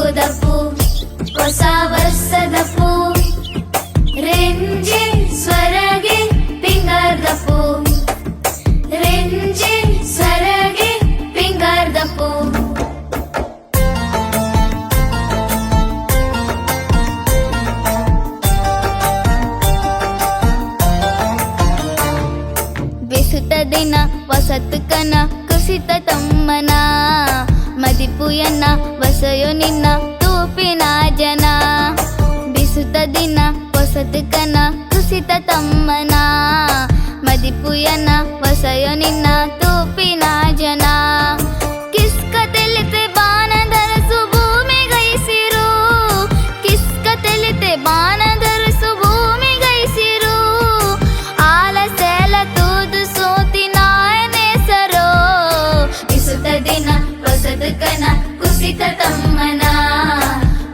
ಸೋಕುದಪ್ಪು ಹೊಸ ವರ್ಷದಪ್ಪು ರೆಂಜೆ ಸ್ವರಗೆ ಪಿಂಗಾರ್ದಪ್ಪು ರೆಂಜೆ ಸ್ವರಗೆ ಪಿಂಗಾರ್ದಪ್ಪು ಬೆಸುತ ದಿನ ವಸತ್ ಕನ ಕುಸಿತ ತಮ್ಮನ ಮದಿಪುಯನ್ನ ವಸಯೋ ನಿನ್ನ ತೂಪಿನ ಜನ ಬಿಸುತ ದಿನ ವಸತ್ ಕನ ಕುಸಿತ ತಮ್ಮನ ಮದಿಪುಯನ್ನ ವಸಯೋ ನಿನ್ನ ತೂಪಿನ ಜನ ಕಿಸ್ಕ ತೆಲಿತೆ ಬಾನಧರಸು ಭೂಮಿ ಗೈಸಿರು ಕಿಸ್ಕ ತೆಲಿತೆ ಬಾನಧರಸು ಭೂಮಿ ಗೈಸಿರು ಆಲ ಸೆಲ ತೂದು ಸೋತಿ ನಾಯನೆಸರೋ ಬಿಸುತ ದಿನ ವಸತ್ ಕನ ಕುಸಿತ ತಮ್ಮನ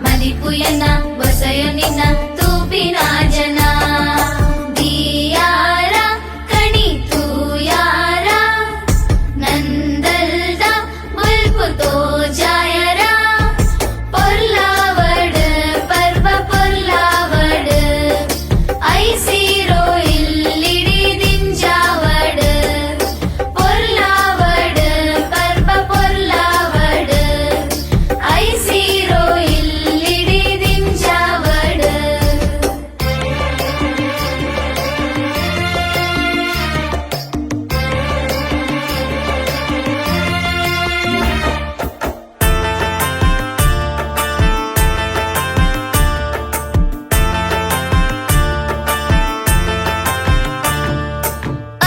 ಮದಿಪುಯನ ವಸಯ ನಿನ್ನ ತೂಪಿನ ಜನ ದಿಯಾರ ಕಣಿ ತೂಯಾರ ನಂದಲ್ದ ಮುಲ್ಪು ತೋ ಜಾಯರ ಪೊರ್ಲಾವಡ್ ಪರ್ವ ಪೊರ್ಲಾವಡ್ ಐಸಿರೋ ಇಲ್ಲಿಡಿ ದಿಂಜಾವಡ್ ಪೊರ್ಲಾವಡ್ ಪರ್ವ ಪೊರ್ಲಾವಡ್ ಐಸಿರೋ ಇಲ್ಲಿಡಿ ದಿಂಜಾವಡ್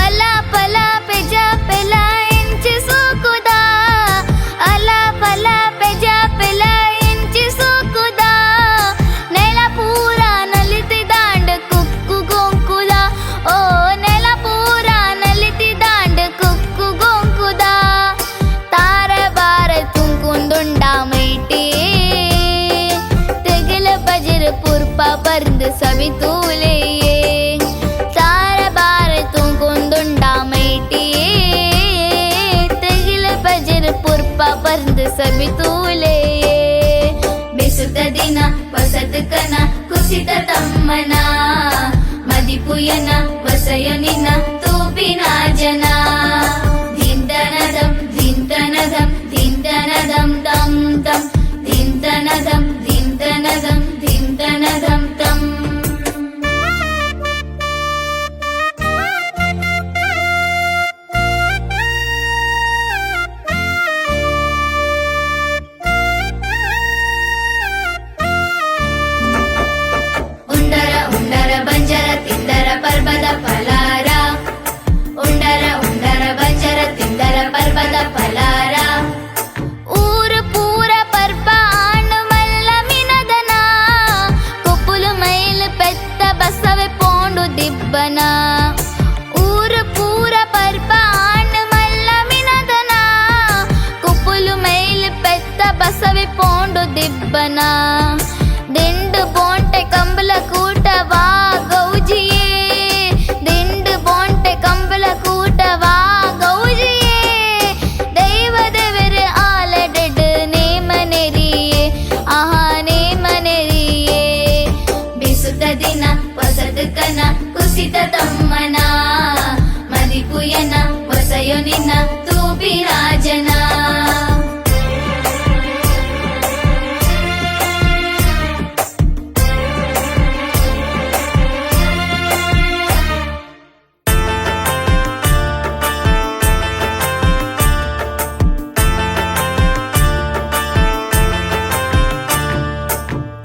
ಅಲ ಪಲ ಪೆಜ ಪೆಲ ಇಂಚಿ ಸೂಕುದ ಅಲ ಪಲ ಪೆಜ ಪೆಲ ಇಂಚಿ ಸೂಕುದ ನೆಲ ಪೂರ ನಲಿತಿ ದಾಂಡ ಕುಕ್ಕು ಗೊಂಕುದ ಓ ನೆಲ ಪೂರ ನಲಿತಿ ದಾಂಡ ಕುಕ್ಕು ಗೊಂಕುದ ತಾರ ಬಾರ ತುಂಕುಂದುಂಡ ಮೈಟಿ ತೆಗಿಲ ಬಜರ್ ಪುರ್ಪ ಬರ್ದು ಸವಿತೂಲೆಯೇ ತಾರ ಬಾರ ತುಂಕುಂದುಂಡ ಮೈಟಿ ತೆಗಿಲ ಬಜರ್ ಪುರ್ಪ ಬರ್ದು ಸವಿತೂಲೆಯೇ ಬೆಸುತ ದಿನ ವಸತ್ ಕನ ಕುಸಿತ ತಮ್ಮನ ಮದಿಪುಯನ ವಸಯ ನಿನ್ನ ತೂಪಿನ ಜನ ದಿಂದನದಂ ದಿಂದನದಂ ದಿಂದನದಂ ದಂ ದಂ ದಿಂದನದಂ ದಿಂದನದಂ ದಿಂದನದಂ ದಂ ಉಂಡರ ಉಂಡರ ಬಂಜರ ತಿಂದರ ಪರ್ವದ ಫಲಾರ ಉಂಡರ ಉಂಡರ ಬಂಜರ ತಿಂದರ ಪರ್ವದ ಫಲಾರ ಊರು ಪೂರ ಪರ್ಪ ಆಣು ಮಲ್ಲ ಮಿನದನ ಕೊಪ್ಪುಲು ಮೈಲು ಪೆತ್ತ ಬಸವೆ ಪೋಂಡು ದಿಬ್ಬನ ಊರು ಪೂರ ಪರ್ಪ ಆಣು ಮಲ್ಲ ಮಿನದನ ಕೊಪ್ಪುಲು ಮೈಲು ಪೆತ್ತ ಬಸವೆ ಪೋಂಡು ದಿಬ್ಬನ ದಿಂಡು ಬೋಂಟೆ ಕಂಬಲ ಕೂಟವಾ ಗೌಜಿಯೇ ದಿಂಡು ಬೋಂಟೆ ಕಂಬಲ ಕೂಟವಾ ಗೌಜಿಯೇ ದೈವ ದೇವರ ಆಲಡೆಡ್ ನೇಮನೆರಿಯೇ ಆಹಾ ನೇಮನೆರಿಯೇ ಬಿಸುತ ದಿನ ವಸತ್ ಕನ ಕುಸಿತ ತಮ್ಮನ ಮದಿಪುಯನ ವಸಯೋ ನಿನ್ನ ತೂಪಿನ ಜನ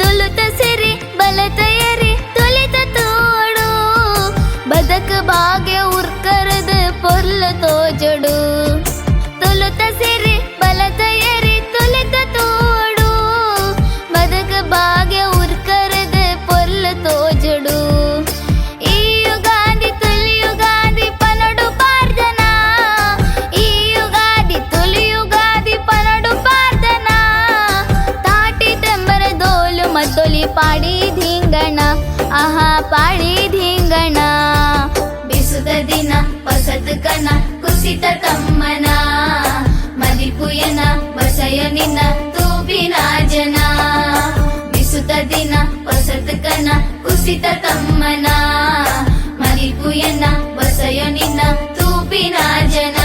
ತುಲುತ ಸಿರಿ ಬಲತ ಎರಿ ತುಲಿತ ತೋಡು ಬದಕ ಭಾಗ್ಯ ಉರ್ಕರದ ಪೊರ್ಲ ತೋಜಡು ತುಲುತ ಸಿರಿ ಬಲತ ಎರಿ ತುಲಿತ ತೋಡು ಬದಕ ಭಾಗ್ಯ ಉರ್ಕರದ ಪೊರ್ಲ ತೋಜಡು ಈ ಯುಗಾದಿ ತುಲಿ ಯುಗಾದಿ ಪನಡು ಪಾರ್ದನ ಈ ಯುಗಾದಿ ತುಲಿ ಯುಗಾದಿ ಪನಡು ಪಾರ್ದನ ತಾಟಿ ತೆಂಬರ ದೋಲು ಮತ್ತೊಲಿ ಪಾಡಿ ಧಿಂಗಣ ಆಹಾ ಪಾಡಿ ಧಿಂಗಣ ಬಿಸುದ ದಿನ ವಸತ್ ಕನ ಕುಸಿತ ತಮ್ಮನ ಮದಿಪುಯನ ವಸಯ ನಿನ್ನ ತೂಪಿನ ಜನ ಕುಸಿತ ತಮ್ಮನ ಮರಿಪು ಎನ್ನ ಬಸಯ ನಿನ್ನ ತೂಪಿನ ಜನ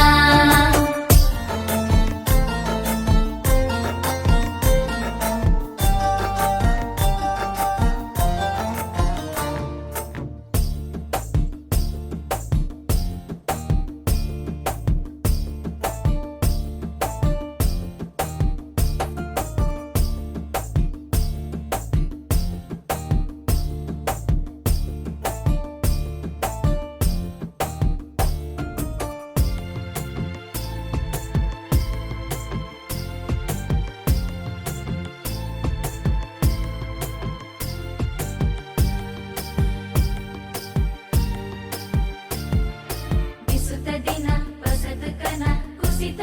ಬಿಸುತ್ತ ದಿನ ಬಸದ ಕನ ಕುಸಿತ